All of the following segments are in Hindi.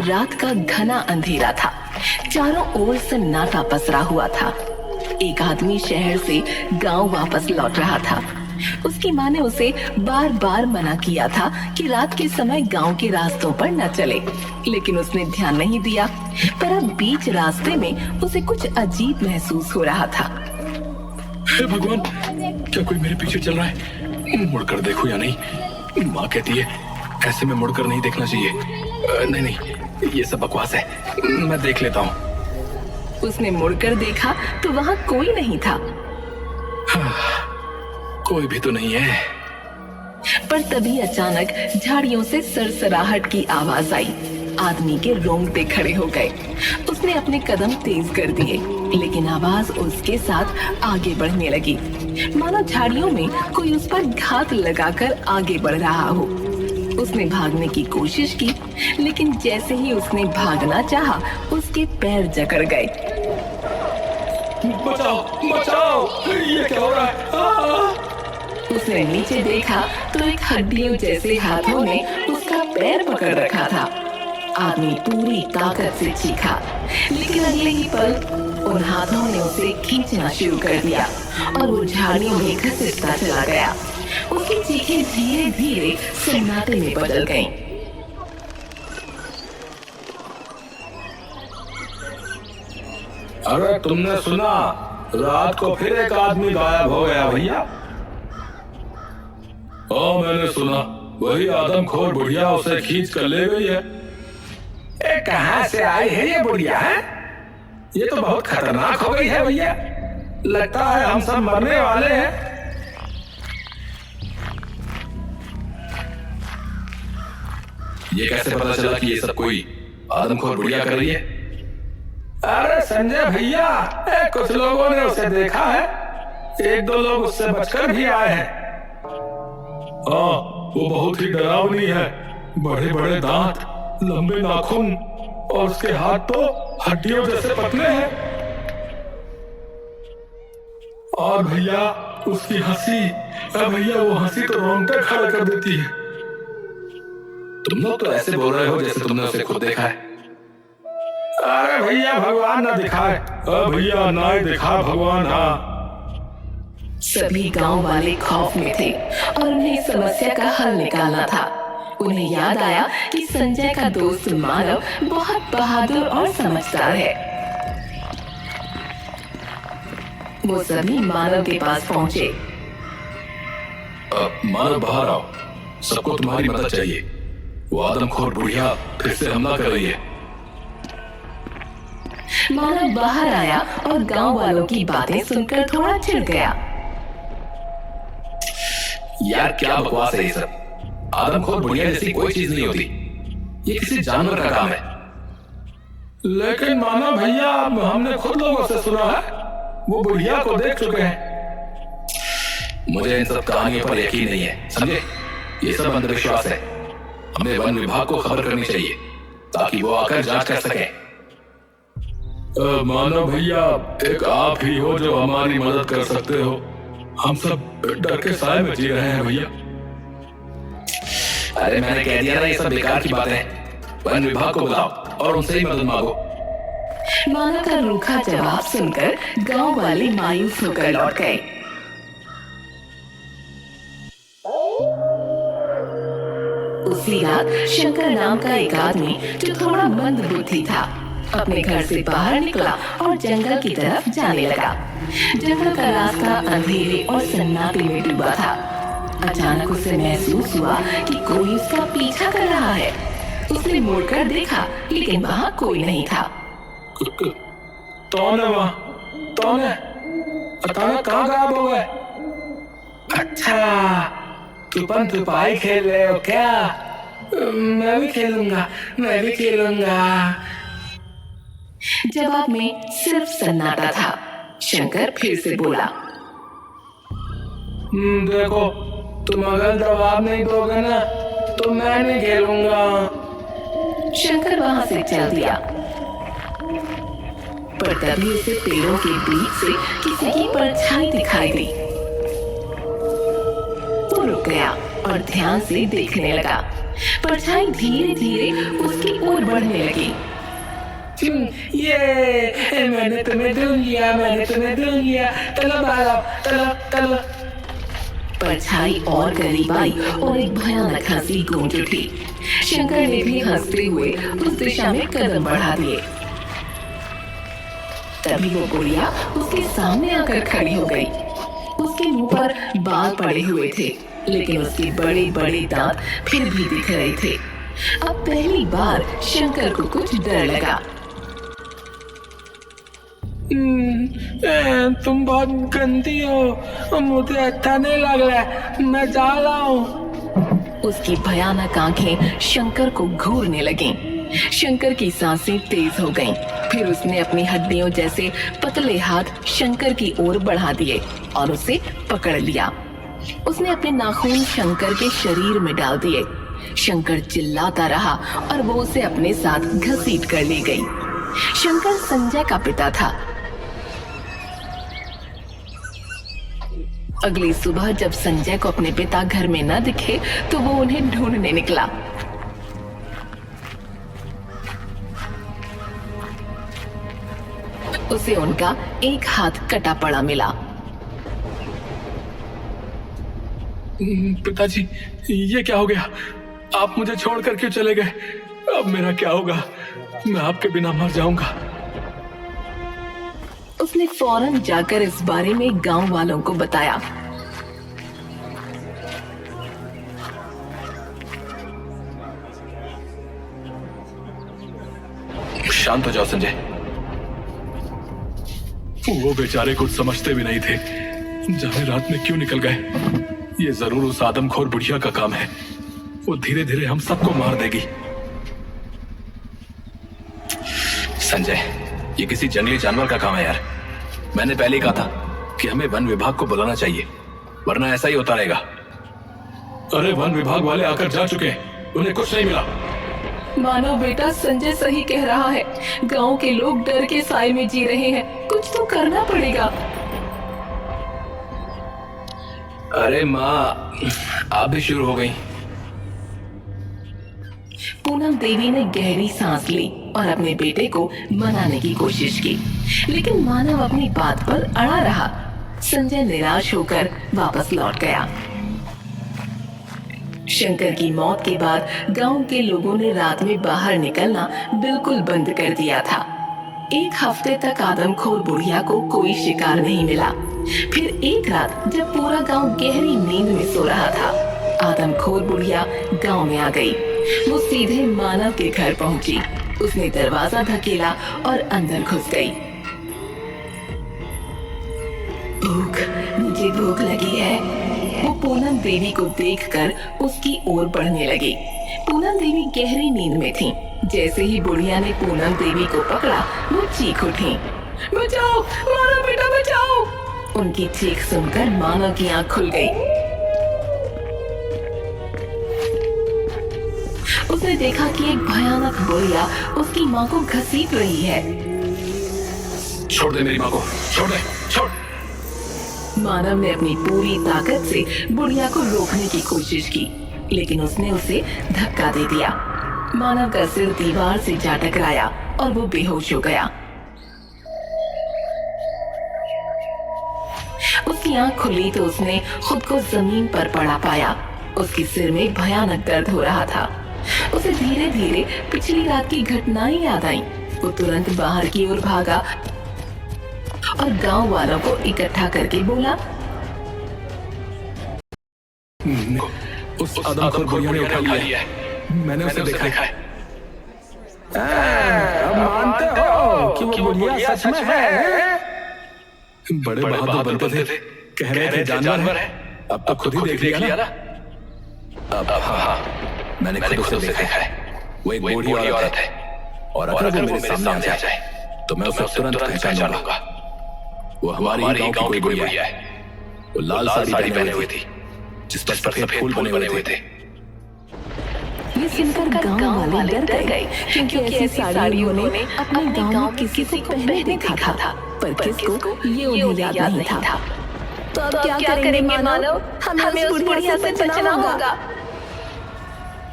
रात का घना अंधेरा था। चारों ओर सन्नाटा पसरा हुआ था। एक आदमी शहर से गांव वापस लौट रहा था। उसकी माँ ने उसे बार बार मना किया था कि रात के समय गांव के रास्तों पर न चले, लेकिन उसने ध्यान नहीं दिया। पर अब बीच रास्ते में उसे कुछ अजीब महसूस हो रहा था। हे भगवान, क्या कोई मेरे पीछे चल रहा है? मुड़कर देखूं या नहीं? माँ कहती है ऐसे में मुड़कर नहीं देखना चाहिए। नहीं नहीं, ये सब बकवास है, मैं देख लेता हूँ। उसने मुड़कर देखा तो वहाँ कोई नहीं था। कोई भी तो नहीं है। पर तभी अचानक झाड़ियों से सरसराहट की आवाज आई। आदमी के रोंगटे खड़े हो गए। उसने अपने कदम तेज कर दिए, लेकिन आवाज उसके साथ आगे बढ़ने लगी, मानो झाड़ियों में कोई उस पर घात लगाकर आगे बढ़ रहा हो। उसने भागने की कोशिश की, लेकिन जैसे ही उसने भागना चाहा, उसके पैर जकड़ गए। बचाओ बचाओ, ये क्या हो रहा है? उसने नीचे देखा तो एक हड्डियों जैसे हाथों ने उसका पैर पकड़ रखा था। आदमी पूरी ताकत से चीखा, लेकिन अगले ही पल उन हाथों ने उसे खींचना शुरू कर दिया और वो झाड़ियों में घसीटता चला गया। उसकी चीखें धीरे धीरे सन्नाटे में बदल गईं। अरे तुमने सुना, रात को फिर एक आदमी गायब हो गया भैया। हाँ मैंने सुना, वही आदमखोर बुढ़िया उसे खींच कर ले गई है। कहाँ से आई है ये बुढ़िया है? ये तो बहुत खतरनाक हो गई है भैया। लगता है हम सब मरने वाले हैं। ये कैसे पता चला कि ये सब कोई आदमखोर बुढ़िया कर रही है? अरे संजय भैया, कुछ लोगों ने उसे देखा है। एक दो लोग उससे बचकर भी आए हैं। हाँ, वो बहुत ही डरावनी है। बड़े बड़े दांत, लंबे नाखून और उसके हाथ तो हड्डियों जैसे पतले हैं। और भैया उसकी हंसी, भैया वो हंसी तो रोंगटे खड़ा कर देती है। तुम लोग तो ऐसे बोल रहे हो जैसे तुमने उसे खुद देखा है। अरे भैया भगवान ना दिखाए। भैया ना ही दिखा भगवान। हाँ, सभी गांव वाले खौफ में थे और उन्हें समस्या का हल निकालना था। उन्हें याद आया कि संजय का दोस्त मानव बहुत बहादुर और समझदार है। वो सभी मानव के पास पहुंचे। मानव बाहर आओ, सबको तुम्हारी मदद चाहिए। वो आदमखोर बुढ़िया फिर से हमला कर रही है। मानव बाहर आया और गांव वालों की बातें सुनकर थोड़ा चिढ़ गया। यार क्या बकवास है ये सब? आदमखोर बुढ़िया जैसी कोई चीज नहीं होती। ये किसी जानवर का काम है। लेकिन मानो भैया, हमने खुद लोगों से सुना है, वो बुढ़िया को देख चुके हैं। मुझे इन सब कहानियों पर यकीन नहीं है, समझे? ये सब अंधविश्वास है। हमें वन विभाग को खबर करनी चाहिए ताकि वो आकर जांच कर सके। मानो भैया, एक आप ही हो जो हमारी मदद कर सकते हो। हम सब डर के साए में जी रहे हैं भैया। अरे मैंने कह दिया ना, ये सब बेकार की बातें हैं। वन विभाग को बुलाओ और उनसे ही मदद मांगो। मानव का रूखा जवाब सुनकर गांव वाले मायूस होकर लौट गए। उसी रात शंकर नाम का एक आदमी जो थोड़ा मंद बुद्धि था, अपने घर से बाहर निकला और जंगल की तरफ जाने लगा। जंगल का रास्ता अंधेरे और सन्नाटे में डूबा था। अचानक उसे महसूस हुआ कि कोई उसका पीछा कर रहा है। उसने मुड़कर देखा, लेकिन वहाँ कोई नहीं था। कौन है वहाँ? कौन है? अचानक कहाँ गायब हो गए? अच्छा, छुपन छुपाई खेल रहे हो क्या? मैं भी खेलूंगा, मैं भी खेलूंगा। जवाब में सिर्फ सन्नाटा था। शंकर फिर से बोला, देखो, तुम अगर जवाब नहीं दोगे ना तो मैं नहीं खेलूंगा। शंकर वहां से चल दिया, पर तभी उसे पेड़ों के बीच से किसी की परछाई दिखाई दी। वो रुक गया और ध्यान से देखने लगा। परछाई धीरे धीरे उसकी ओर बढ़ने लगी। ये मैंने तुम्हें ढूंढ लिया, मैंने तुम्हें ढूंढ लिया, चलो भागो, चलो चलो। परछाई और करीब आई और एक भयानक हंसी गूंज उठी। शंकर ने भी हंसते हुए उस दिशा में कदम बढ़ा दिए। तभी वो बुढ़िया उसके सामने आकर खड़ी हो गई। उसके मुंह पर बाल पड़े हुए थे, लेकिन उसके बड़े बड़े दांत फिर भी दिख रहे थे। अब पहली बार शंकर को कुछ डर लगा। तुम बहुत गंदी हो, मुझे अच्छा नहीं लग रहा है, मैं जा रहा हूँ। उसकी भयानक आंखें शंकर को घूरने लगीं। शंकर की सांसें तेज हो गईं। फिर उसने अपनी हड्डियों जैसे पतले हाथ शंकर की ओर बढ़ा दिए और उसे पकड़ लिया। उसने अपने नाखून शंकर के शरीर में डाल दिए। शंकर चिल्लाता रहा और वो उसे अपने साथ घसीट कर ले गई। शंकर संजय का पिता था। अगली सुबह जब संजय को अपने पिता घर में न दिखे तो वो उन्हें ढूंढने निकला। उसे उनका एक हाथ कटा पड़ा मिला। पिताजी, ये क्या हो गया? आप मुझे छोड़कर क्यों चले गए? अब मेरा क्या होगा? मैं आपके बिना मर जाऊंगा। उसने फौरन जाकर इस बारे में गांव वालों को बताया। शांत हो जाओ संजय। वो बेचारे कुछ समझते भी नहीं थे, जाने रात में क्यों निकल गए। ये जरूर उस आदमखोर बुढ़िया का काम है। वो धीरे धीरे हम सबको मार देगी। संजय, ये किसी जंगली जानवर का काम है यार। मैंने पहले ही कहा था कि हमें वन विभाग को बुलाना चाहिए, वरना ऐसा ही होता रहेगा। अरे वन विभाग वाले आकर जा चुके हैं, उन्हें कुछ नहीं मिला। मानो बेटा, संजय सही कह रहा है। गांव के लोग डर के साए में जी रहे हैं। कुछ तो करना पड़ेगा। अरे माँ, आप भी शुरू हो गई। पूनम देवी ने गहरी सांस ली और अपने बेटे को मनाने की कोशिश की, लेकिन मानव अपनी बात पर अड़ा रहा। संजय निराश होकर वापस लौट गया। शंकर की मौत के बाद गांव के लोगों ने रात में बाहर निकलना बिल्कुल बंद कर दिया था। एक हफ्ते तक आदमखोर बुढ़िया को कोई शिकार नहीं मिला। फिर एक रात जब पूरा गांव गहरी नींद में सो रहा था, आदमखोर बुढ़िया गांव में आ गई। वो सीधे मानव के घर पहुंची। उसने दरवाजा धकेला और अंदर घुस गई। मुझे भूख लगी है। वो पूनम देवी को देखकर उसकी ओर बढ़ने लगी। पूनम देवी गहरी नींद में थी। जैसे ही बुढ़िया ने पूनम देवी को पकड़ा, वो चीख उठी, बचाओ, मानव बेटा बचाओ। उनकी चीख सुनकर मानव की आंख खुल गई। उसने देखा कि एक भयानक बुढ़िया उसकी माँ को घसीट रही है। छोड़ दे मेरी माँ को, छोड़ दे, छोड़। मानव ने अपनी पूरी ताकत से बुढ़िया को रोकने की कोशिश की, लेकिन उसने उसे धक्का दे दिया। मानव का सिर दीवार से जा टकराया और वो बेहोश हो गया। उसकी आंख खुली तो उसने खुद को जमीन पर पड़ा पाया। उसके सिर में भयानक दर्द हो रहा था। उसे धीरे धीरे पिछली रात की घटनाएं याद आईं। वो तुरंत बाहर की ओर भागा और गांव वालों को इकट्ठा करके बोला, उस आदमखोर बुढ़िया ने उठा लिया है। मैंने उसे देखा है। अब मानते हो कि वो बुढ़िया सच में है? बड़े बहादुर बनते थे, कह रहे थे जानवर है। अब तो खुद ही देख लिया ना। अब हाँ, मैंने खुद उसे देखा है। वो एक बूढ़ी औरत है, और अगर वो मेरे सामने आ जाए तो मैं उसे तुरंत पहचान लूंगा। वो हमारे गांव की कोई बुढ़िया है। वो लाल साड़ी पहने हुई थी, जिस पर सफेद फूल बने हुए थे। ये सुनकर गांव वाले डर गए, क्योंकि ऐसी साड़ी उन्होंने अपने गांव में किसी को पहने देखा था, पर किसको ये उन्हें याद नहीं था। तो अब क्या करेंगे मानव? हमें उस बुढ़िया से बचना होगा।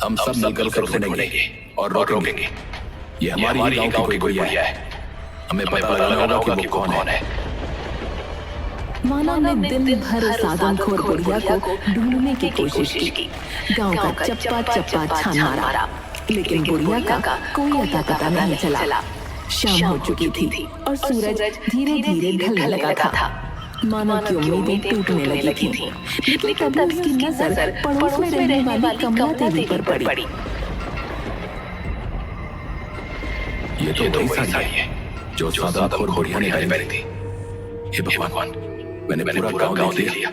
हम सब मिलकर उसे ढूंढेंगे और रोकेंगे। ये हमारी ही गांव की कोई गुड़िया है। हमें पता लगाना होगा कि वो कौन है। मानव ने दिन भर उस आदमखोर बुढ़िया को ढूंढने की कोशिश की। गांव का चप्पा चप्पा छान मारा, लेकिन बुढ़िया का कोई अता पता नहीं चला। शाम हो चुकी थी और सूरज धीरे धीरे ढलने लगा था। मानव की उम्मीदें टूटने लगी थीं, लेकिन तभी उसकी नजर पड़ोस में रहने वाली कमला देवी पर पड़ी। ये तो वही साड़ी है जो आदमखोर बुढ़िया ने पहनी थी। हे भगवान, मैंने पूरा गांव देख लिया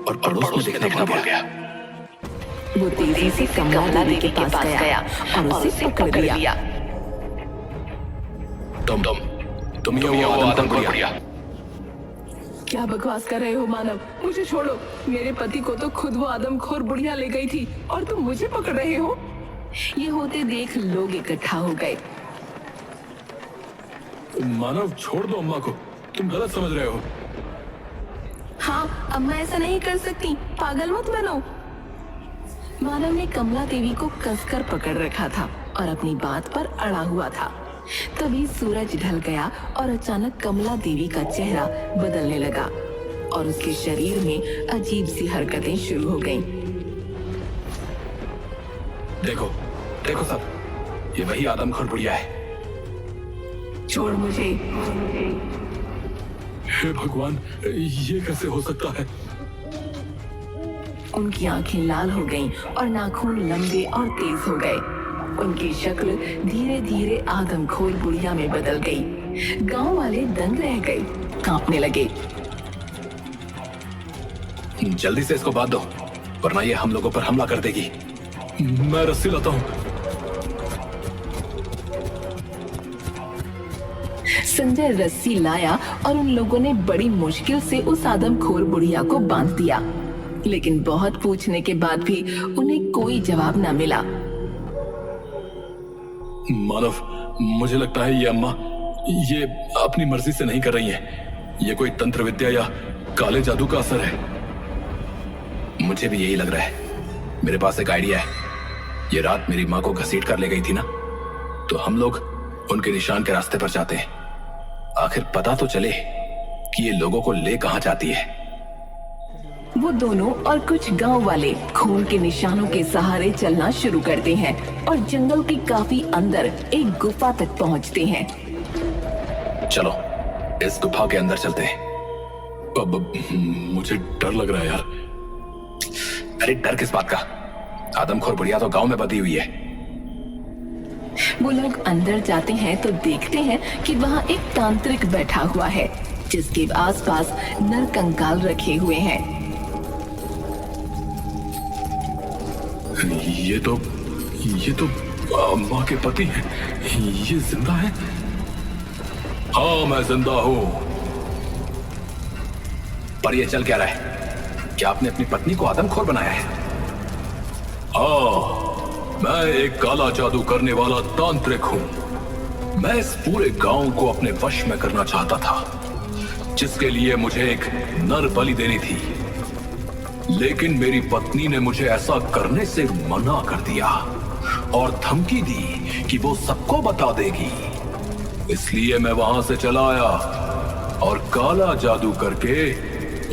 और पड़ोस में देखना पड़ गया। वो तेजी से कमला देवी के पास गया और उसे पकड़ लिया। तुम ये वो आदमखोर बुढ़िया। क्या बकवास कर रहे हो मानव? मुझे छोड़ो। मेरे पति को तो खुद वो आदमखोर बुढ़िया ले गई थी और तुम मुझे पकड़ रहे हो। ये होते देख लोग इकट्ठा हो गए। मानव, छोड़ दो अम्मा को, तुम गलत समझ रहे हो। हाँ, अब मैं ऐसा नहीं कर सकती, पागल मत बनो। मानव ने कमला देवी को कसकर पकड़ रखा था और अपनी बात पर अड़ा हुआ था। तभी सूरज ढल गया और अचानक कमला देवी का चेहरा बदलने लगा और उसके शरीर में अजीब सी हरकतें शुरू हो गईं। देखो सब, ये वही आदमखोर बुढ़िया है। छोड़ मुझे। हे भगवान, ये कैसे हो सकता है? उनकी आंखें लाल हो गईं और नाखून लंबे और तेज हो गए। उनकी शक्ल धीरे धीरे आदमखोर बुढ़िया में बदल गई। गांव वाले दंग रह गए, कांपने लगे। जल्दी से इसको बांध दो, वरना ये हम लोगों पर हमला कर देगी। मैं रस्सी लाता हूँ। संजय रस्सी लाया और उन लोगों ने बड़ी मुश्किल से उस आदमखोर बुढ़िया को बांध दिया, लेकिन बहुत पूछने के बाद भी उन्हें कोई जवाब न मिला। मानव, मुझे लगता है ये अम्मा ये अपनी मर्जी से नहीं कर रही हैं। ये कोई तंत्र विद्या या काले जादू का असर है। मुझे भी यही लग रहा है। मेरे पास एक आइडिया है। ये रात मेरी माँ को घसीट कर ले गई थी ना, तो हम लोग उनके निशान के रास्ते पर जाते हैं। आखिर पता तो चले कि ये लोगों को ले कहां जाती है। वो दोनों और कुछ गांव वाले खून के निशानों के सहारे चलना शुरू करते हैं और जंगल के काफी अंदर एक गुफा तक पहुंचते हैं। चलो इस गुफा के अंदर चलते हैं। अब मुझे डर लग रहा है यार। अरे डर किस बात का? आदमखोर बुढ़िया तो गांव में बंधी हुई है। वो लोग अंदर जाते हैं तो देखते हैं कि वहाँ एक तांत्रिक बैठा हुआ है, जिसके आसपास नर कंकाल रखे हुए हैं। ये तो माँ के पति हैं। ये जिंदा है? हाँ, मैं जिंदा हूँ। पर ये चल क्या रहा है? क्या आपने अपनी पत्नी को आदमखोर बनाया है? हाँ, मैं एक काला जादू करने वाला तांत्रिक हूँ। मैं इस पूरे गांव को अपने वश में करना चाहता था, जिसके लिए मुझे एक नर बलि देनी थी। लेकिन मेरी पत्नी ने मुझे ऐसा करने से मना कर दिया और धमकी दी कि वो सबको बता देगी। इसलिए मैं वहां से चला आया और काला जादू करके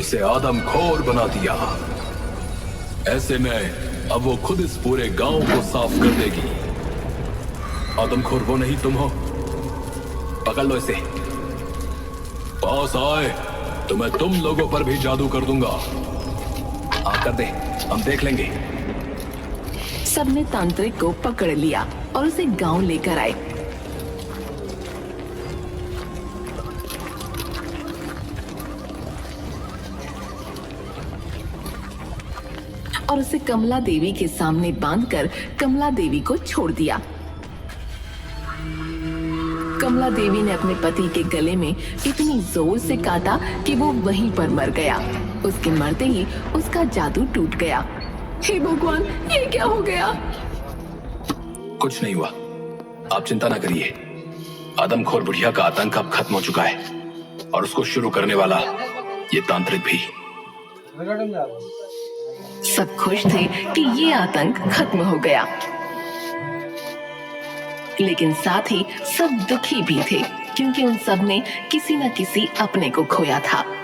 उसे आदमखोर बना दिया। ऐसे में अब वो खुद इस पूरे गांव को साफ कर देगी। आदमखोर वो नहीं, तुम हो। पकड़ लो इसे। पास आए तो मैं तुम लोगों पर भी जादू कर दूंगा। कर दे, हम देख लेंगे। सबने तांत्रिक को पकड़ लिया और उसे गांव लेकर आए। और उसे कमला देवी के सामने बांधकर कमला देवी को छोड़ दिया। कमला देवी ने अपने पति के गले में इतनी जोर से काटा कि वो वहीं पर मर गया। उसके मरते ही उसका जादू टूट गया। हे भगवान, ये क्या हो गया? कुछ नहीं हुआ, आप चिंता ना करिए। आदमखोर बुढ़िया का आतंक अब खत्म हो चुका है और उसको शुरू करने वाला ये तांत्रिक भी। सब खुश थे कि ये आतंक खत्म हो गया। लेकिन साथ ही सब दुखी भी थे क्योंकि उन सब ने किसी न किसी अपने को खोया था।